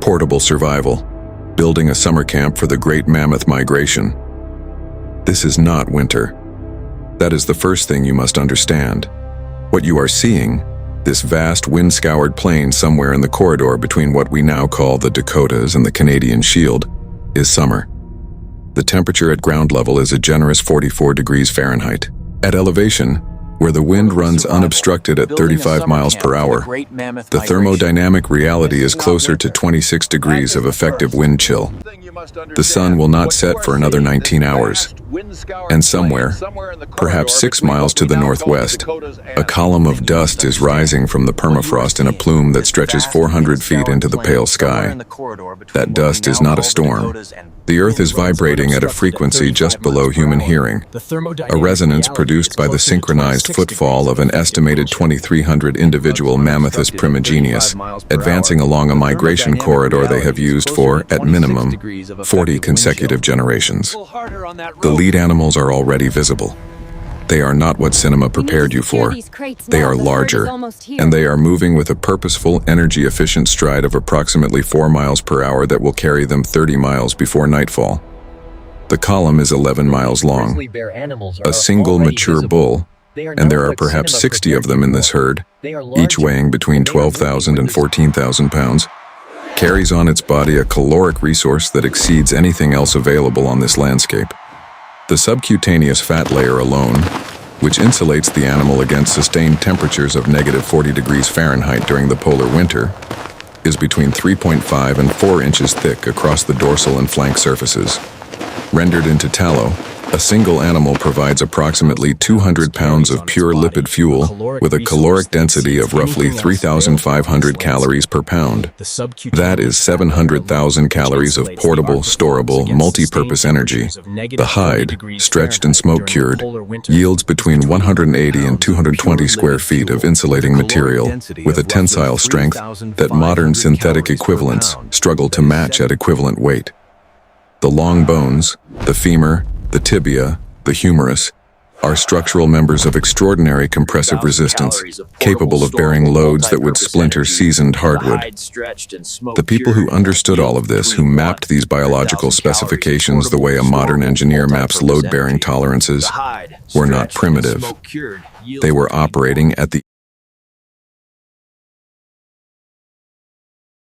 Portable survival. Building a summer camp for the Great Mammoth Migration. This is not winter. That is the first thing you must understand. What you are seeing, this vast wind-scoured plain somewhere in the corridor between what we now call the Dakotas and the Canadian Shield, is summer. The temperature at ground level is a generous 44 degrees Fahrenheit. At elevation, where the wind runs unobstructed at 35 miles per hour, the thermodynamic reality is closer to 26 degrees of effective wind chill. The sun will not set for another 19 hours. And somewhere, perhaps 6 miles to the northwest, a column of dust is rising from the permafrost in a plume that stretches 400 feet into the pale sky. That dust is not a storm. The Earth is vibrating at a frequency just below human hearing, a resonance produced by the synchronized footfall of an estimated 2,300 individual Mammothus primigenius, advancing along a migration corridor they have used for, at minimum, 40 consecutive generations. The lead animals are already visible. They are not what cinema prepared you for. They are larger, and they are moving with a purposeful, energy-efficient stride of approximately 4 miles per hour that will carry them 30 miles before nightfall. The column is 11 miles long. A single mature bull, and there are perhaps 60 of them in this herd, each weighing between 12,000 and 14,000 pounds, carries on its body a caloric resource that exceeds anything else available on this landscape. The subcutaneous fat layer alone, which insulates the animal against sustained temperatures of -40 degrees Fahrenheit during the polar winter, is between 3.5 and 4 inches thick across the dorsal and flank surfaces. Rendered into tallow, a single animal provides approximately 200 pounds of pure lipid fuel with a caloric density of roughly 3,500 calories per pound. That is 700,000 calories of portable, storable, multi-purpose energy. The hide, stretched and smoke-cured, yields between 180 and 220 square feet of insulating material with a tensile strength that modern synthetic equivalents struggle to match at equivalent weight. The long bones, the femur, the tibia, the humerus, are structural members of extraordinary compressive resistance, capable of bearing loads that would splinter seasoned hardwood. The people who understood all of this, who mapped these biological specifications the way a modern engineer maps load-bearing tolerances, were not primitive. They were operating at the